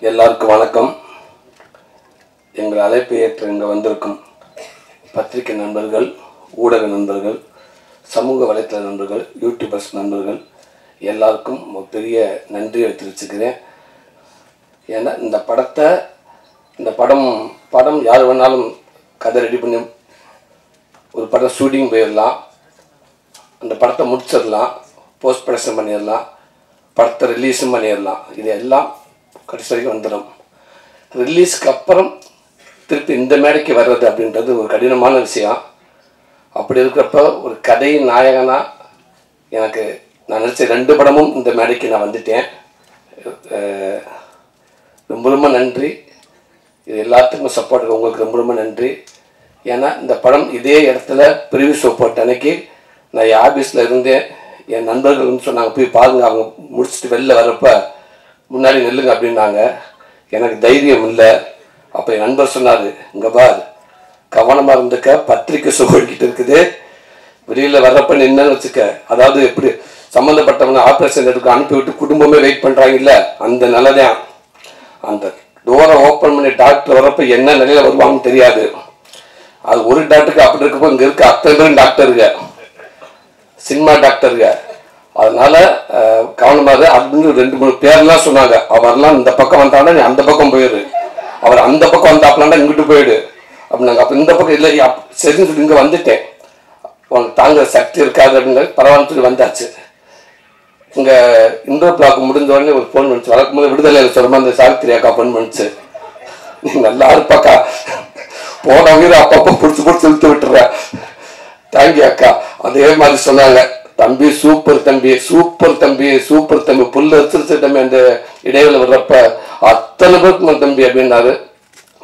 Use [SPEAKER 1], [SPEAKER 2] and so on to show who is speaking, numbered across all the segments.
[SPEAKER 1] எல்லாருக்கும் வணக்கம். எங்கள் அழைப்பை ஏற்று இங்கே வந்திருக்கும் பத்திரிகை நண்பர்கள், ஊடக நண்பர்கள், சமூக வலைத்தள நண்பர்கள், யூடியூபர்ஸ் நண்பர்கள் எல்லாருக்கும் ஒரு பெரிய நன்றியை தெரிவிச்சுக்கிறேன். ஏன்னா இந்த படம் யார் வேணாலும் கதை ரெடி பண்ணி ஒரு படம் ஷூட்டிங் போயிடலாம், அந்த படத்தை முடிச்சிடலாம், போஸ்ட் ப்ரொடக்ஷன் பண்ணிடலாம், படத்தை ரிலீஸும் பண்ணிடலாம். இது எல்லாம் கடைசி வரைக்கும் வந்துடும். ரிலீஸ்க்கு அப்புறம் திருப்பி இந்த மேடைக்கு வர்றது அப்படின்றது ஒரு கடினமான விஷயம். அப்படி இருக்கிறப்ப ஒரு கதையின் நாயகனாக எனக்கு நான் நினச்ச 2 படமும் இந்த மேடைக்கு நான் வந்துட்டேன். ரொம்ப ரொம்ப நன்றி. இது எல்லாத்துக்கும் சப்போர்ட் உங்களுக்கு ரொம்ப ரொம்ப நன்றி. ஏன்னா இந்த படம் இதே இடத்துல ப்ரிவ்யூ ஷோ போட்ட அன்னைக்கு நான் என் ஆஃபீஸில் இருந்தேன். என் நண்பர்கள் வந்து சொன்னாங்க, போய் பாருங்கள், அவங்க முடிச்சுட்டு வெளில வர்றப்ப முன்னாடி நெல்லுங்க அப்படின்னாங்க. எனக்கு தைரியம் இல்லை. அப்போ என் நண்பர் சொன்னார், இங்கே பார், கவனமாக இருந்துக்க, பத்திரிக்கை ஷோ ஓடிக்கிட்டு இருக்குது, வெளியில் வர்றப்ப நின்னு வச்சுக்க. அதாவது எப்படி சம்மந்தப்பட்டவனை ஆப்ரேஷன் எடுக்க அனுப்பிவிட்டு குடும்பமே வெயிட் பண்ணுறாங்கல்ல, அந்த நிலைதான். அந்த டோரை ஓப்பன் பண்ணி டாக்டர் வர்றப்ப என்ன நிலையில் வருவாங்கன்னு தெரியாது. அது ஒரு டாக்டருக்கு அப்படி இருக்கப்போ இங்கே இருக்க அத்தனை பேரும் டாக்டருங்க, சினிமா டாக்டருங்க. அதனால கவனமாக அப்படின்னு 2-3 பேர்லாம் சொன்னாங்க. அவர்லாம் இந்த பக்கம் வந்தாங்கன்னா நீ அந்த பக்கம் போயிடு, அவர் அந்த பக்கம் வந்தாப்பலான்னா இங்கிட்டு போயிடு அப்படின்னாங்க. அப்போ இந்த பக்கம் இல்லை, சரின்னு சொல்லி இங்கே வந்துட்டேன். உனக்கு தாங்க சக்தி இருக்காது அப்படின்னு பரவாயில்ல சொல்லி வந்தாச்சு. இங்கே இண்டோர் பிளாக் முடிஞ்ச உடனே ஒரு ஃபோன் பண்ணிச்சு. வழக்கம் போது விடுதலையில் சொல்லுமா அந்த சாவித்திரி அக்கா ஃபோன் பண்ணிச்சு, நீ நல்லா இருப்பாக்கா, போன உயிரை அப்பப்போ பிடிச்சி இழுத்து விட்டுற, தேங்க்யூ அக்கா. அதே மாதிரி சொன்னாங்க, தம்பி சூப்பர் தம்பி, சூப்பர் தம்பி, சூப்பர் தம்பி, புல்லு வச்சிருச்சு தம்பி. அந்த இடையில வர்றப்ப அத்தனை பேருக்கு தம்பி அப்படின்னாரு.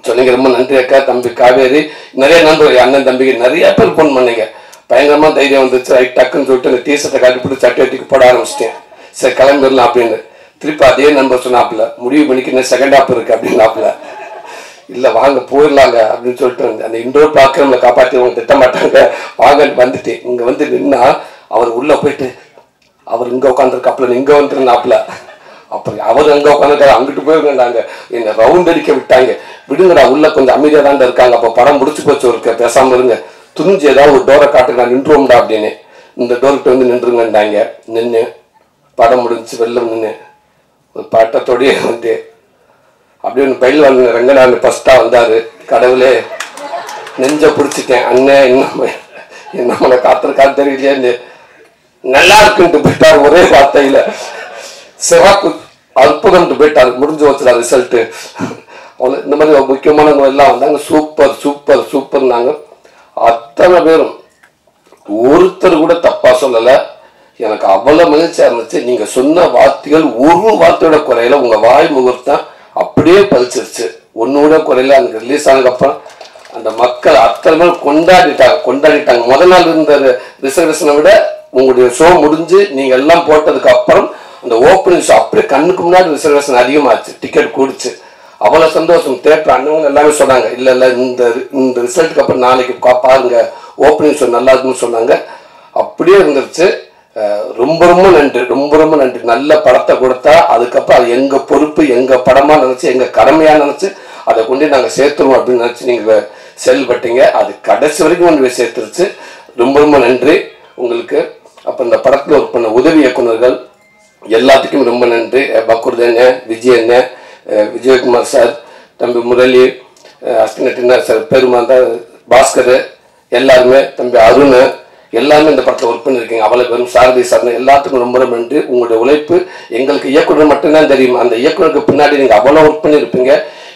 [SPEAKER 1] சொன்னீங்க, ரொம்ப நன்றி அக்கா. தம்பி காவேரி, நிறைய நண்பர்கள், அண்ணன் தம்பிக்கு நிறைய பேர் ஃபோன் பண்ணீங்க. பயங்கரமாக தைரியம் வந்துச்சு. ரைட் டக்குன்னு சொல்லிட்டு அந்த டீஷர்ட்டை காட்டிப்பிட்டு சட்டை வெட்டிக்கு போட ஆரம்பிச்சிட்டேன். சரி கிளம்பிடலாம் அப்படின்னு. திருப்பி அதே நண்பர் சொன்னாப்புல, முடிவு பண்ணிக்கு இன்னும் செகண்ட் ஹாப் இருக்குது அப்படின்னாப்புல. இல்லை வாங்க போயிடலாங்க அப்படின்னு சொல்லிட்டு அந்த இண்டோர் பிளாக் நம்மளை காப்பாற்றி அவங்க திட்ட மாட்டாங்க, வாங்கன்னு வந்துட்டு இங்கே வந்து நின்னா அவர் உள்ளே போயிட்டு அவர் இங்கே உட்காந்துருக்காப்புல, இங்கே வந்துருந்தாப்புல. அப்புறம் அவர் அங்கே உட்காந்துருக்காரு, அங்கிட்டு போயிருந்தாங்க. என்னை ரவுண்ட் அடிக்க விட்டாங்க. விடுங்கடா, உள்ள கொஞ்சம் அமைதியாக தான் இருக்காங்க. அப்போ படம் முடிச்சு போச்சு, ஒரு பேசாமல் இருங்க, துணிஞ்சு ஏதாவது ஒரு டோரை காட்டுங்க, நான் நின்றுவோம்டா அப்படின்னு. இந்த டோர்கிட்ட வந்து நின்றுங்கண்டாங்க. நின்று படம் முடிஞ்சு வெளில நின்று ஒரு பட்டத்தோடையே வந்து அப்படியே ஒன்று பயில் வந்து ரங்கநாதன் ஃபஸ்ட்டாக வந்தார். கடவுளே நெஞ்சை பிடிச்சிட்டேன். அண்ணன் நம்மளை காத்திருக்கான்னு தெரியலையே, நல்லா இருக்குன்ட்டு போயிட்டார். ஒரே வார்த்தையில் சிறப்பு அற்புதம்ட்டு போயிட்டார். முடிஞ்சு வச்சுடா ரிசல்ட்டு. இந்த மாதிரி முக்கியமானவங்க எல்லாம் வந்தாங்க. சூப்பர் சூப்பர் சூப்பர்னாங்க. அத்தனை பேரும் ஒருத்தர் கூட தப்பாக சொல்லலை. எனக்கு அவ்வளோ மகிழ்ச்சியாக இருந்துச்சு. நீங்கள் சொன்ன வார்த்தைகள் ஒரு வார்த்தையோட குறையில உங்கள் வாய் முகூர்த்தம் அப்படியே பழிச்சிருச்சு, ஒன்னோட குறையில. அந்த ரிலீஸ் ஆனதுக்கப்புறம் அந்த மக்கள் அத்தனை பேர் கொண்டாடிட்டாங்க. முதல் நாள் இருந்த ரிசர்வேஷனை விட உங்களுடைய ஷோ முடிஞ்சு நீங்கள் எல்லாம் போட்டதுக்கு அப்புறம் அந்த ஓப்பனிங் ஷோ அப்படியே கண்ணுக்கு முன்னாடி ரிசர்வேஷன் அதிகமாச்சு, டிக்கெட் கூடிச்சு. அவ்வளோ சந்தோஷம். தேட்டர் அண்ணவங்க எல்லாமே சொன்னாங்க, இல்லை இல்லை இந்த ரிசல்ட்டுக்கு அப்புறம் நாளைக்கு பாருங்க ஓப்பனிங் ஷோ நல்லா இருக்குன்னு சொன்னாங்க. அப்படியே இருந்துருச்சு. ரொம்ப ரொம்ப நன்றி, ரொம்ப ரொம்ப நன்றி. நல்ல படத்தை கொடுத்தா அதுக்கப்புறம் அது எங்கள் பொறுப்பு, எங்கள் படமாக நினச்சி, எங்கள் கடமையாக நினச்சி அதை கொண்டு நாங்கள் சேர்த்துருவோம் அப்படின்னு நினச்சி நீங்கள் செயல்பட்டீங்க. அது கடைசி வரைக்கும் கொண்டு போய் சேர்த்துருச்சு. ரொம்ப ரொம்ப நன்றி உங்களுக்கு. அப்போ இந்த படத்தில் ஒர்க் பண்ண உதவி இயக்குநர்கள் எல்லாத்துக்கும் ரொம்ப நன்றி. பக்குர்த அண்ணன், விஜய் அண்ணன், விஜயகுமார் சார், தம்பி முரளி, அஸ்தினட்டினா சார், பெருமாந்தா, பாஸ்கர், எல்லாருமே, தம்பி அருண், எல்லாருமே இந்த படத்தில் ஒர்க் பண்ணியிருக்கீங்க. அவ்வளோ பேரும், சாரதி சார், எல்லாத்துக்கும் ரொம்ப ரொம்ப நன்றி. உங்களுடைய உழைப்பு எங்களுக்கு இயக்குனர் மட்டும்தான் தெரியும். அந்த இயக்குனருக்கு பின்னாடி நீங்கள் அவ்வளோ ஒர்க் பண்ணியிருப்பீங்க.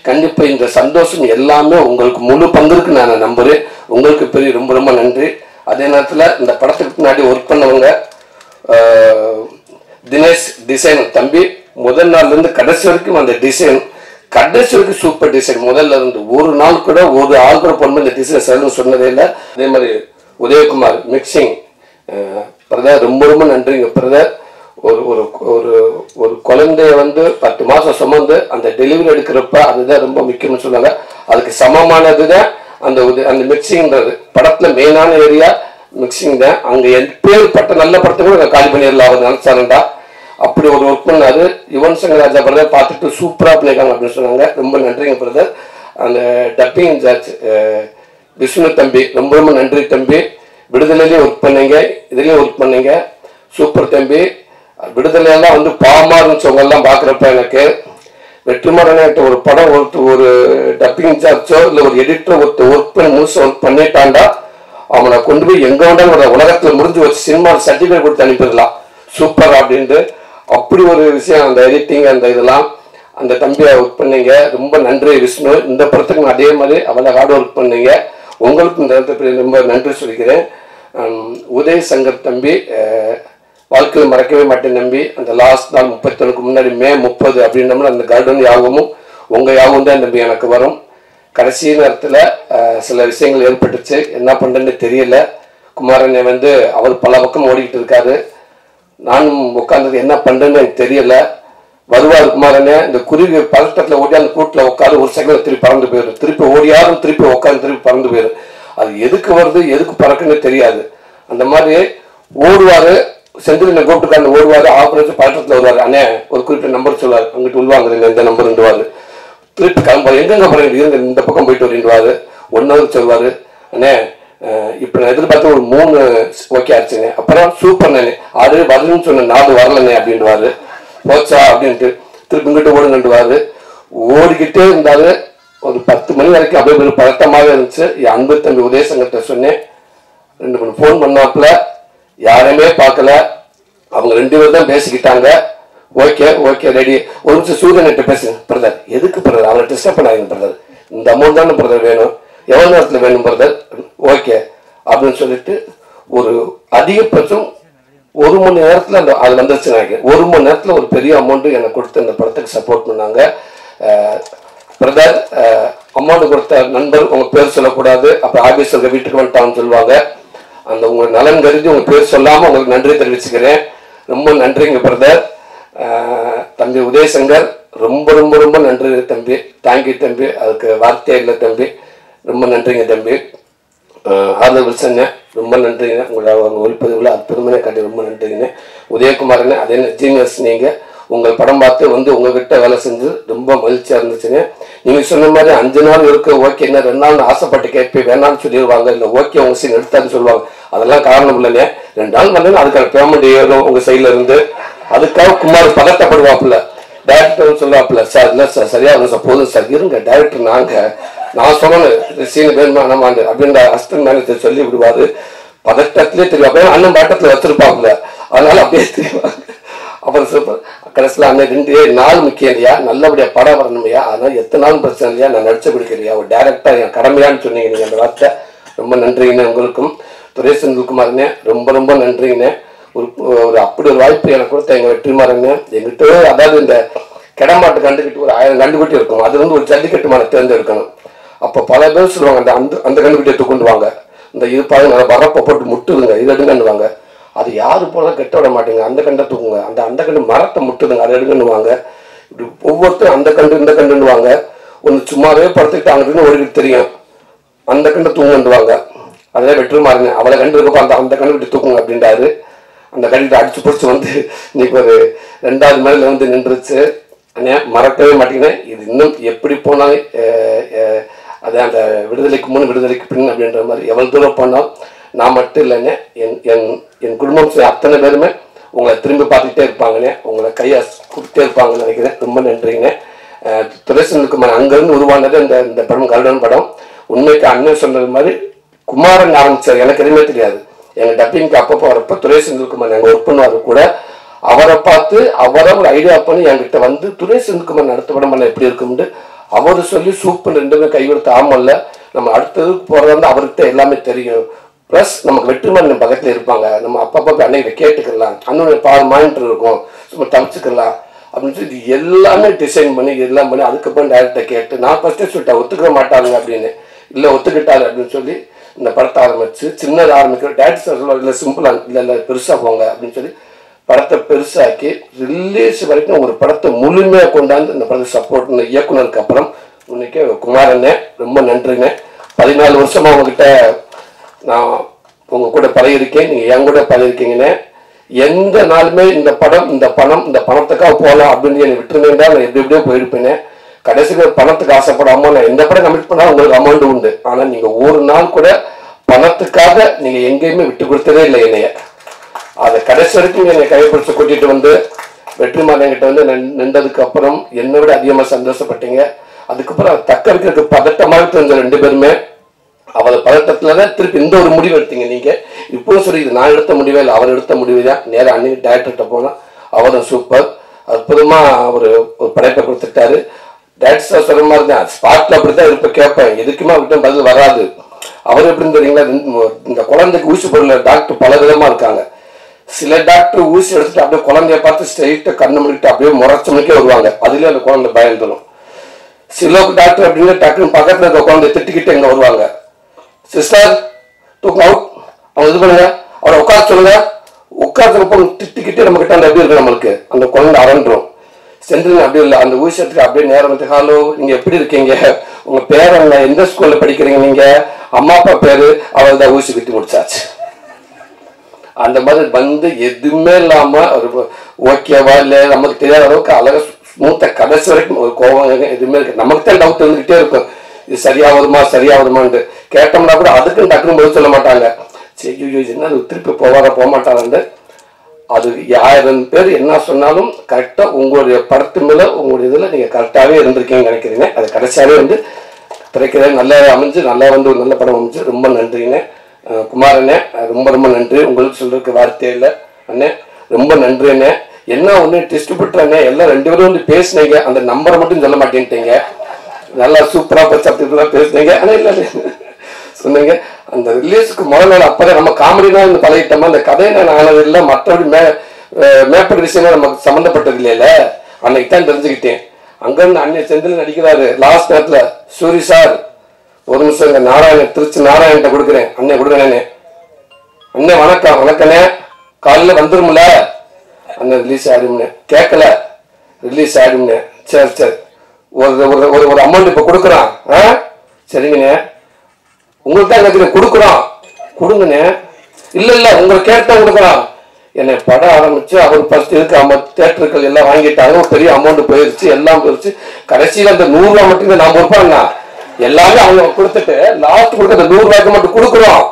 [SPEAKER 1] கண்டிப்பாக இந்த சந்தோஷம் எல்லாமே உங்களுக்கு முழு பங்கு இருக்கு நான் நம்புறேன். உங்களுக்கு பெரிய ரொம்ப ரொம்ப நன்றி. அதே நேரத்தில் இந்த படத்துக்கு பின்னாடி ஒர்க் பண்ணவங்க தினேஷ் டிசைன் தம்பி, முதல் நாள்லேருந்து கடைசி வரைக்கும் அந்த டிசைன் கடைசி வரைக்கும் சூப்பர் டிசைன். முதல்ல இருந்து ஒரு நாள் கூட ஒரு ஆள் கூட பொண்ணு இந்த டிசைன் செய்யணும்னு சொன்னதே இல்லை. அதே மாதிரி உதயகுமார் மிக்சிங் பிரதர், ரொம்ப ரொம்ப நன்றிங்க பிரதர். ஒரு குழந்தைய வந்து 10 மாதம் சுமந்து அந்த டெலிவரி எடுக்கிறப்ப அதுதான் ரொம்ப முக்கியம்னு சொன்னாங்க. அதுக்கு சமமானது தான் அந்த மிக்சிங்கிறது. படத்தில் மெயினான ஏரியா மிக்சிங் தான். அங்கே எப்பேற்பட்ட நல்ல படத்தை கூட காலி பண்ணிடலாம் அவர் நினைச்சாருண்டா. அப்படி இப்படி ஒரு ஒர்க் பண்ணாரு. யுவன் சங்கர் ராஜா பிரதர் பார்த்துட்டு சூப்பராக பண்ணியிருக்காங்க அப்படின்னு சொன்னாங்க. ரொம்ப நன்றிங்க பிரதர். அந்த டப்பிங் இன்சார்ஜ் விஷ்ணு தம்பி, ரொம்ப ரொம்ப நன்றி தம்பி. விடுதலையிலையும் ஒர்க் பண்ணீங்க, இதுலேயும் ஒர்க் பண்ணீங்க, சூப்பர் தம்பி. விடுதலையெல்லாம் வந்து பாவமாக இருந்துச்சவங்கெல்லாம் பார்க்குறப்ப எனக்கு வெற்றிமாறன்ட்ட ஒரு படம் ஒரு டப்பிங் இன்சார்ஜோ இல்லை ஒரு எடிட்டரோ ஒர்க் பண்ணி முழுசாக ஒர்க் பண்ணிட்டாண்டா அவனை கொண்டு போய் எங்கே வேண்டாலும் உலகத்தில் முடிஞ்சு வச்சு சினிமா சர்டிஃபிகேட் கொடுத்து அனுப்பிடலாம் சூப்பர் அப்படின்ட்டு. அப்படி ஒரு விஷயம் அந்த எடிட்டிங் அந்த இதெல்லாம் அந்த தம்பியை ஒர்க் பண்ணீங்க. ரொம்ப நன்றி விஷ்ணு. இந்த படத்துக்கு அதே மாதிரி அவ்வளோ ஹார்ட் ஒர்க் பண்ணீங்க. உங்களுக்கு இந்த இடத்துல ரொம்ப நன்றி சொல்லிக்கிறேன். உதய் சங்கர் தம்பி, வாழ்க்கையில் மறக்கவே மாட்டேன் நம்பி. அந்த லாஸ்ட் நாள் 31க்கு முன்னாடி மே 30 அப்படின்ற அந்த கார்டன் யாகமும் உங்கள் யாகம் தான் நம்பி எனக்கு வரும். கடைசி நேரத்தில் சில விஷயங்கள் ஏற்பட்டுச்சு, என்ன பண்ணுறேன்னு தெரியல. குமாரனை வந்து அவர் பல பக்கம் ஓடிக்கிட்டு இருக்காரு. நானும் உட்காந்தது என்ன பண்ணுறேன்னு எனக்கு தெரியல. வருவார் குமாரனே, இந்த குருவி பதட்டத்தில் ஓடி அந்த கூட்டில் உட்காந்து ஒரு செகண்ட் திருப்பி பறந்து போயிடும், திருப்பி ஓடியாரும் திருப்பி உட்காந்து திருப்பி பறந்து போயிடும். அது எதுக்கு வருது எதுக்கு பறக்குன்னு தெரியாது. அந்த மாதிரி ஓடுவார், செந்தில் கூப்பிட்டுக்காந்து ஓடுவார், ஆபரேஷன் பதட்டத்தில் வருவார். அண்ணே ஒரு குறிப்பிட்ட நம்பர் சொல்லுவார், அங்கிட்டு உள்வாங்க எந்த நம்பர்ன்றுவார். திருப்பி கிளம்புவார், எங்கெங்க போகிறேன் இருங்க இந்த பக்கம் போயிட்டு வரேன்டுவார். 1 hour சொல்லுவார். அண்ணே இப்போ நான் எதிர்பார்த்து ஒரு 3 ஓகே ஆச்சுங்க. அப்புறம் சூப்பர் நானே 6 வரலன்னு சொன்னேன், 4 வரலண்ணே அப்படின்ட்டுவார். போச்சா அப்படின்ட்டு திருப்பி இங்கிட்டு ஓடுங்கன்றுவார். ஓடிக்கிட்டே இருந்தார். ஒரு 10 மணி வரைக்கும் அப்படியே ஒரு பதட்டமாகவே இருந்துச்சு. என் அன்பு தம்பி உதயசங்கர்கிட்ட சொன்னேன். 2 மணி ஃபோன் பண்ணாப்புல யாரையுமே பார்க்கல, அவங்க 2 பேர் தான் பேசிக்கிட்டாங்க. Okay okay ready. ஒரு நிமிஷம் சூரியன்கிட்ட பேசுங்க பிரதர். எதுக்கு பிரதர், அவரை டிஸ்டர்ப் பண்ணாதீங்க பிரதர், இந்த அமௌண்ட் தானே பிரதர் வேணும், எவ்வளோ நேரத்தில் வேணும் பிரதர், ஓகே அப்படின்னு சொல்லிட்டு ஒரு அதிகபட்சம் 1 மணி நேரத்தில் அந்த அது வந்துருச்சு. எனக்கு 1 மணி நேரத்தில் ஒரு பெரிய அமௌண்ட்டு எனக்கு கொடுத்து அந்த படத்துக்கு சப்போர்ட் பண்ணாங்க. பிரதர் அமௌண்ட் கொடுத்த நண்பர் உங்கள் பேர் சொல்லக்கூடாது, அப்புறம் ஆஃபீஸர் வீட்டுக்கு வந்துட்டான்னு சொல்லுவாங்க. அந்த உங்கள் நலன் கருதி உங்கள் பேர் சொல்லாமல் உங்களுக்கு நன்றி தெரிவிச்சுக்கிறேன். ரொம்ப நன்றிங்க பிரதர். தம்பி உதயசங்கர் ரொம்ப ரொம்ப ரொம்ப நன்றி தம்பி. தேங்க்யூ தம்பி, அதுக்கு வார்த்தையே இல்லை தம்பி. ரொம்ப நன்றிங்க தம்பி. ஆர்தர் வில்சன் ரொம்ப நன்றிங்க. அவங்க ஒளிப்பதிவுல அற்புதமான காட்டி ரொம்ப நன்றிங்க. உதயகுமாரன் அதே ஜீனியஸ். நீங்கள் உங்கள் படம் பார்த்து வந்து உங்ககிட்ட வேலை செஞ்சு ரொம்ப மகிழ்ச்சியாக இருந்துச்சுங்க. நீங்கள் சொன்ன மாதிரி 5 நாள் இருக்கு ஓகே, என்ன 2 நாள் ஆசைப்பட்டு கேட்பேன் வேணான்னு சொல்லிடுவாங்க, இல்லை ஓகே உங்கள் சீன் எடுத்தான்னு சொல்லுவாங்க. அதெல்லாம் காரணம் இல்லைங்க. 2 நாள் வந்து அதுக்கான பேமெண்ட் ஏறும் உங்கள் சைடில் இருந்து. அதுக்காக குமார் பதட்டப்படுவாப்புல, டைரக்டர் சொல்லுவாப்புல, சார் இல்லை சார் சரியாக இருக்கும் சார், போதும் சார் இருங்க டைரக்டர் நான் சொல்லணும் சீன் வேணுமா நம்மாண்டு அப்படின்ற அஸ்தன் மேனேஜர் சொல்லி விடுவார். பதட்டத்திலே தெரியும், அப்படியே அண்ணன் பாட்டத்தில் வச்சிருப்பாப்புல, அதனால அப்படியே தெரியுவாங்க. அப்புறம் சூப்பர் கடைசியில் அண்ணன் 2 நாள் முக்கியம் இல்லையா, நல்லபடியாக படம் வரணும் இல்லையா, அதனால் எத்தனை நாளும் பிரச்சனை இல்லையா, நான் நடிச்ச பிடிக்கலையா, ஒரு டேரக்டாக என் கடமையான்னு சொன்னீங்க நீங்கள் அந்த வார்த்தை. ரொம்ப நன்றிங்கண்ணே. உங்களுக்கும் துரை செந்தில்குமார்ண்ணே ரொம்ப ரொம்ப நன்றிங்கண்ணே. ஒரு அப்படி ஒரு வாய்ப்பு எனக்கு கொடுத்த எங்கள் வெற்றிமாறண்ணே. எங்கிட்ட அதாவது இந்த கிடமாட்டு கண்டுக்கிட்டு ஒரு 1000 கண்டுக்குட்டி இருக்கும், அது வந்து ஒரு ஜல்லிக்கட்டு மாலை தேர்ந்தெடுக்கணும். அப்போ பல பேர் சொல்லுவாங்க அந்த கண்டுக்குட்டியை தூக்குண்டு வாங்க, இந்த இது பாருங்க நல்லா வரப்போ போட்டு முட்டுதுங்க இது எடுங்கன்னுவாங்க. அது யாரு போல கெட்ட விட மாட்டேங்க, அந்த கண்டை தூக்குங்க, அந்த கண்டு மரத்தை முட்டுதுங்க அதை எடுங்கன்னுவாங்க. இப்படி ஒவ்வொருத்தரும் அந்த கண்டு இந்த கண்டுன்னுவாங்க. ஒன்று சும்மாவே படுத்துக்கிட்டு அங்கிட்டு ஓடிக்கிட்டு தெரியும், அந்த கண்டை தூங்குன்னுவாங்க. அதில் வெற்றிமாறங்க அவளை கண்டு இருக்கப்போ அந்த கண்டுக்கிட்டு தூக்குங்க அப்படின்றாரு. அந்த கண்டுகிட்ட அடிச்சு பிடிச்சி வந்து இன்னைக்கு ஒரு 2வது மேலே வந்து நின்றுச்சு. அண்ணே மறக்கவே மாட்டேங்கிறேன். இது இன்னும் எப்படி போனாலும் அது அந்த விடுதலைக்கு முன் விடுதலைக்கு பின் அப்படின்ற மாதிரி எவ்வளோ தூரம் போனாலும் நான் மட்டும் இல்லைங்க, என் குடும்பம் அத்தனை பேருமே உங்களை திரும்பி பார்த்துக்கிட்டே இருப்பாங்கண்ணே, உங்களை கையை கொடுத்தே இருப்பாங்கன்னு நினைக்கிறேன். ரொம்ப நன்றிங்கண்ணே. துரை செந்தில்குமார் அங்கேருந்து உருவானது இந்த படம் கருடன் படம். உண்மைக்கு அண்ணன் சொன்னது மாதிரி குமாரன் ஆரம்பிச்சார், எனக்கு எதுவுமே தெரியாது. எங்கள் டப்பிங்க்கு அப்பப்போ வரப்போ துரை செந்தில்குமார் எங்கள் ஒர்க் பண்ணுவார் கூட, அவரை பார்த்து அவரை ஒரு ஐடியா பண்ணி என்கிட்ட வந்து துரை செந்தில்குமார் நடத்த படம் பண்ண எப்படி இருக்கும்னு அவர் சொல்லி சூப்பர் 2 கைவிடுத்து. ஆமல்ல நம்ம அடுத்ததுக்கு போகிறதா இருந்தால் அவர்கிட்ட எல்லாமே தெரியும். ப்ளஸ் நமக்கு வெற்றிமாறன் பக்கத்தில் இருப்பாங்க, நம்ம அப்பப்போ அன்னைக்கு கேட்டுக்கலாம், அண்ணனுடைய மானிட்டர் இருக்கும், சும்மா தப்பிச்சுக்கலாம் அப்படின்னு சொல்லி எல்லாமே டிசைன் பண்ணி எல்லாம் பண்ணி அதுக்கப்புறம் டைரக்டரை கேட்டு நான் ஃபஸ்ட்டே சொல்லிட்டேன் ஒத்துக்க மாட்டாங்க அப்படின்னு. இல்லை ஒத்துக்கிட்டாரு அப்படின்னு சொல்லி இந்த படத்தை ஆரம்பிச்சு சின்னதாக ஆரம்பிக்கிற டேரக்டர் சொல்லுவாங்க, இல்லை சிம்பிளாக இல்லை பெருசாக போங்க அப்படின்னு சொல்லி படத்தை பெருசாக்கி ரிலீஸ் வரைக்கும் ஒரு படத்தை முழுமையாக கொண்டாந்து இந்த படத்தை சப்போர்ட் பண்ண இயக்குனருக்கு அப்புறம் இன்னைக்கு குமாரண்ணே ரொம்ப நன்றிங்க. 14 வருஷமாக உங்ககிட்ட நான் உங்கள் கூட பழகிருக்கேன், நீங்கள் என் கூட பழகிருக்கீங்கண்ணே. எந்த நாளுமே இந்த பணத்துக்காக போகலாம் அப்படின்னு என்னை விட்டுருந்தேன். நான் எப்படி எப்படியோ போயிருப்பேனே. கடைசியில் பணத்துக்கு ஆசைப்படாம நான் எந்த படம் கமிட் பண்ணாலும் உங்களுக்கு அமௌண்ட் உண்டு. ஆனால் நீங்கள் ஒரு நாள் கூட பணத்துக்காக நீங்கள் எங்கேயுமே விட்டு கொடுத்ததே இல்லை என்னைய. அதை கடைசி வரைக்கும் என்னை கைப்பிடிச்சு கூட்டிட்டு வந்து வெற்றிமாறன் கிட்ட வந்து நின்றதுக்கு அப்புறம் என்னை விட அதிகமாக சந்தோஷப்பட்டீங்க. அதுக்கப்புறம் தக்க வைக்கிறதுக்கு பதட்டமாக தெரிஞ்ச 2 பேருமே. அவளை பதட்டத்துலதான் திருப்பி இந்த ஒரு முடிவு எடுத்தீங்க நீங்க. இப்பவும் சொல்லி இது நான் எடுத்த முடிவே இல்லை, அவர் எடுத்த முடிவு தான். நேரம் அன்னைக்கு டைரக்டர்கிட்ட போனா அவரும் சூப்பர் அற்புதமா ஒரு படைப்பை கொடுத்துட்டாரு. டைரக்டர் சொல்ற மாதிரி தான் ஸ்பாட்ல அப்படித்தான் இருப்ப கேட்பேன், எதுக்குமே அவர்கிட்ட பதில் வராது. அவர் எப்படின்னு தெரியுங்களா, இந்த குழந்தைக்கு ஊசி போடல டாக்டர் பல விதமா இருக்காங்க. சில டாக்டர் ஊசி எடுத்துட்டு அப்படியே குழந்தைய பார்த்து ஸ்ட்ரெயிட்டா கண்ணு முடிக்கிட்டு அப்படியே முறைச்சமணிக்கே வருவாங்க. அதுலயே அந்த குழந்தை பயந்துடும். சில டாக்டர் அப்படின்னு டக்குன்னு பக்கத்துல இருக்க குழந்தை திட்டிக்கிட்டு எங்க வருவாங்க. சிஸ்டர் தூக்கம் அவுட், அவங்க இது பண்ணுங்க, அவரை உட்கார சொல்லுங்க, உட்கார்ந்து திட்டிக்கிட்டு நம்ம கிட்ட அந்த எப்படி இருக்கு நம்மளுக்கு அந்த குழந்தை அரண்டுரும். செந்தில் அப்படி இல்லை, அந்த ஊசி எடுத்துட்டு அப்படியே நேரம் வந்து ஹலோ நீங்க எப்படி இருக்கீங்க, உங்க பேர் என்ன, எந்த ஸ்கூல்ல படிக்கிறீங்க, நீங்க அம்மா அப்பா பேரு, அவள் தான் ஊசி விட்டு முடிச்சாச்சு. அந்த மாதிரி வந்து எதுவுமே இல்லாம ஒரு ஓகேவா இல்லை நமக்கு தெரியாத அளவுக்கு அழகா ஸ்மூத்த கடைசி வரைக்கும் ஒரு கோவம் எதுவுமே இருக்கு. நமக்கு தான் டவுட் வந்துகிட்டே இருக்கும், இது சரியா வருமான்ட்டு கேட்டோம்னா கூட அதுக்குன்னு டக்குன்னு பதில் சொல்ல மாட்டாங்க. சரி என்ன திருப்பி போக மாட்டாங்க. அது 1000 பேர் என்ன சொன்னாலும் கரெக்டா உங்களுடைய படத்து மேல உங்களுடைய இதுல நீங்க கரெக்டாவே இருந்திருக்கீங்கன்னு நினைக்கிறீங்க. அது கடைசியாவே வந்து திரைக்கதை நல்லா அமைஞ்சு நல்லா வந்து ஒரு நல்ல படம் அமைஞ்சு ரொம்ப நன்றிங்க. குமாரண்ணே ரொம்ப ரொம்ப நன்றி. உங்களுக்கு சொல்றதுக்கு வார்த்தையே இல்லை அண்ணே, ரொம்ப நன்றி அண்ணே. என்ன ஒன்று டிஸ்ட்ரிபியூட்டர் அண்ணே எல்லாம் 2 பேரும் வந்து பேசினீங்க, அந்த நம்பரை மட்டும் சொல்ல மாட்டேன்ட்டீங்க. நல்லா சூப்பரா போச்சு அப்படிலாம் பேசுனீங்க. ஆனால் இல்லை சொன்னீங்க அந்த ரிலீஸுக்கு முதல் நாள் அப்பதான் நம்ம காமெடி தான் வந்து பழகிட்டோமா, அந்த கதையை நான் ஆனது இல்லை, மற்றபடி மேற்பட்ட விஷயம் நமக்கு சம்மந்தப்பட்டது இல்லையில. அன்னைக்கு தான் தெரிஞ்சுக்கிட்டேன். அங்கிருந்து அண்ணன் செந்தில் நடிக்கிறாரு. லாஸ்ட் நேரத்துல சூரி சார் ஒரு நிமிஷம் இந்த திருச்சி நாராயணத்தை கொடுக்குறேன், அண்ணன் கொடுக்குறேனே, அண்ணன் வணக்கம் வணக்கண்ணே, காலையில் வந்துரும்ல அண்ணன் ரிலீஸ் ஆயிடும்னு கேட்கல, ரிலீஸ் ஆயிடும்னு. சரி ஒரு அமௌண்ட் இப்போ கொடுக்குறான். சரிங்கண்ணே உங்களுக்கு தான் நினைக்கிறேன் கொடுக்குறோம் கொடுங்கண்ணே. இல்லை உங்களை கேட்டுதான் கொடுக்குறோம். என்னை படம் ஆரம்பிச்சு அவர் ஃபர்ஸ்ட் இதுக்கு 50 தேட்டர்கள் எல்லாம் வாங்கிட்டாங்க. பெரிய அமௌண்ட் போயிருச்சு, எல்லாம் போயிருச்சு. கடைசியில் அந்த 100 ரூபா மட்டும் நான் கொடுப்பேன்னா எல்லாமே அவங்க கொடுத்துட்டு லாஸ்ட் கொடுக்க அந்த 100 ரூபாய்க்கு மட்டும் கொடுக்குறோம்.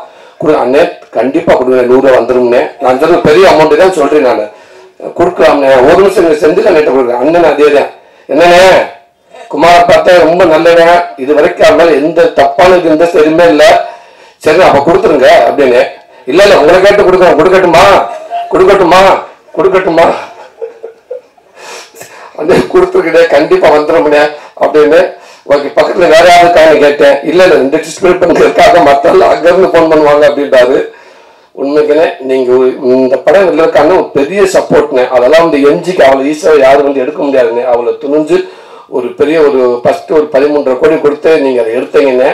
[SPEAKER 1] அண்ணே கண்டிப்பா கொடுங்க, 100 ரூபா வந்துரும்னே. நான் சொல்ற பெரிய அமௌண்ட் தான் சொல்றேன், நான் கொடுக்கலாம்ண்ணே. ஒரு நிமிஷம் செஞ்சு நான் நேற்று கொடுக்குறேன். அண்ணன் அதே தான் என்னண்ணே குமார பார்த்தா ரொம்ப நல்லவன், இது வரைக்கும் அவனால எந்த தப்பானது எந்த சரியுமே இல்லை. சரி அப்ப கொடுத்துருங்க அப்படின்னு. இல்ல உங்களை கேட்டு கொடுக்கட்டுமா அந்த கொடுத்துருக்கே கண்டிப்பா வந்துடும்னே அப்படின்னு. ஓகே பக்கத்துல வேற யாருக்காக கேட்டேன். இல்ல இந்த டிஸ்பிளே பண்ணுறதுக்காக மற்ற அங்க இருந்து போன் பண்ணுவாங்க அப்படின்றாரு. உண்மைக்குனே நீங்க இந்த படம் இருக்கான ஒரு பெரிய சப்போர்ட்னு. அதெல்லாம் வந்து எம்ஜிக்கு அவ்வளவு ஈஸியா யாரும் வந்து எடுக்க முடியாதுன்னு அவ்வளவு துணிஞ்சு ஒரு பெரிய ஒரு ஃபர்ஸ்ட் ஒரு 13.5 கோடி கொடுத்து நீங்க அதை எடுத்தீங்கன்னு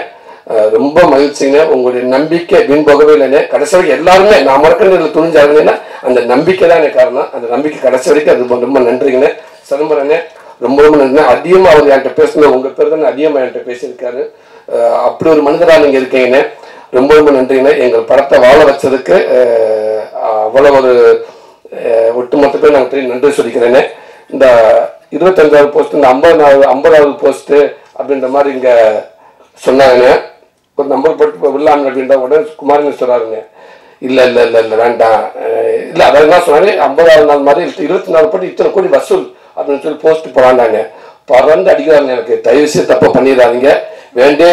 [SPEAKER 1] ரொம்ப மகிழ்ச்சிங்க. உங்களுடைய நம்பிக்கை வீண் போகவே இல்லைன்னு. கடைசி வரைக்கும் எல்லாருமே நான் மறக்கிறதுல துணிஞ்சாருங்கன்னா அந்த நம்பிக்கை தான் எனக்கு காரணம். அந்த நம்பிக்கை கடைசி வரைக்கும் அது ரொம்ப நன்றிங்கண்ணே. சிதம்பரண்ணே ரொம்ப ரொம்ப நன்றி. அதிகமாக அவர் என்கிட்ட பேசுனது உங்கள் பேர் தானே அதிகமாக என்கிட்ட பேசியிருக்காரு. அப்படி ஒரு மனிதராக நீங்கள் இருக்கீங்கண்ணே. ரொம்ப ரொம்ப நன்றிங்கண்ணே. எங்கள் படத்தை வாழ வச்சதுக்கு அவ்வளோ ஒரு ஒட்டுமொத்த பேர் நாங்கள் பெரிய நன்றி சொல்லிக்கிறேன்னே. இந்த 25வது போஸ்ட், இந்த 50வது போஸ்ட்டு அப்படின்ற மாதிரி இங்கே சொன்னாங்க. ஒரு நம்பர் போட்டு விடலான்னு அப்படின்ற உடனே குமாரன் சொல்கிறாருங்க. இல்லை வேண்டாம் இல்லை அதாவது என்ன சொன்னாங்க 50வது நாள் மாதிரி 24 போட்டு இத்தனை கோடி வசூல் அப்படின்னு சொல்லி போஸ்ட் போடாண்டாங்க. பறந்து அடிக்கிறாங்க. எனக்கு தயவு செய்து தப்ப பண்ணிடாதீங்க,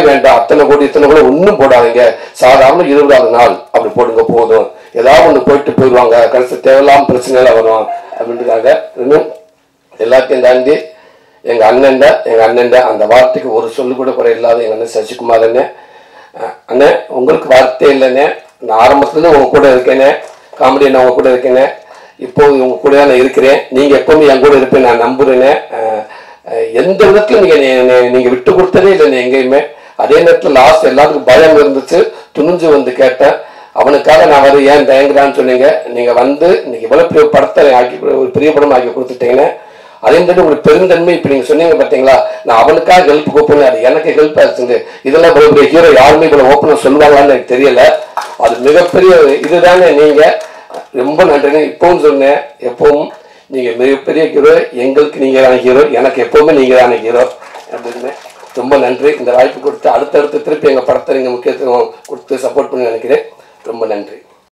[SPEAKER 1] வேண்டாம் அத்தனை கோடி ஒன்றும் போடாதீங்க, சாதாரண 20வது நாள் அப்படி போடுங்க போதும், ஏதாவது ஒன்று போயிடுவாங்க, கடைசி தேவையில்லாம பிரச்சனைலாம் வரும் அப்படின்றதுக்காக இன்னும் எல்லாத்தையும் தாண்டி எங்கள் அண்ணன் அந்த வார்த்தைக்கு ஒரு சொல்லு கூட குறை இல்லாத எங்கள் அண்ணன் சசிகுமார் அண்ணே உங்களுக்கு வார்த்தை இல்லைண்ணே. நான் ஆரம்பத்துலேருந்து உங்க கூட இருக்கேனே, காமெடி நான் உங்க கூட இருக்கேனே, இப்போ உங்க கூட நான் இருக்கிறேன். நீங்கள் எப்பவுமே என் கூட இருப்பேன் நான் நம்புறேனே. எந்த விதத்துல நீங்க விட்டு கொடுத்ததே இல்லை எங்கேயுமே. அதே நேரத்தில் லாஸ்ட் எல்லாத்துக்கும் பயம் இருந்துச்சு, துணிஞ்சு வந்து கேட்டேன். அவனுக்காக நான் வர ஏன் தயங்குறான்னு சொன்னீங்க. நீங்க வந்து இன்னைக்கு இவ்வளவு பெரிய படத்தை ஆக்கி ஒரு பெரிய படம் ஆக்கி கொடுத்துட்டீங்கன்னு. அதே மாதிரி உங்களுக்கு பெருந்தன்மை இப்ப நீங்க சொன்னீங்க பார்த்தீங்களா, நான் அவனுக்காக ஹெல்ப் கூப்பிடுன்னு அது எனக்கு ஹெல்ப் ஆச்சுங்க. இதெல்லாம் இவ்வளவு பெரிய ஹீரோ யாருமே இவ்வளவு ஓப்பனா சொல்லுவாங்களான்னு எனக்கு தெரியல. அது மிகப்பெரிய இதுதானே. நீங்க ரொம்ப நன்றிங்க. இப்பவும் சொன்னேன், எப்பவும் நீங்கள் மிகப்பெரிய ஹீரோ, எங்களுக்கு நீங்கள் தான ஹீரோ, எனக்கு எப்போவுமே நீங்கள் தான ஹீரோ அப்படின்னு. ரொம்ப நன்றி. இந்த வாய்ப்பு கொடுத்து அடுத்தடுத்து திருப்பி எங்கள் படத்தை நீங்கள் முக்கியத்துவம் கொடுத்து சப்போர்ட் பண்ணி நினைக்கிறேன். ரொம்ப நன்றி.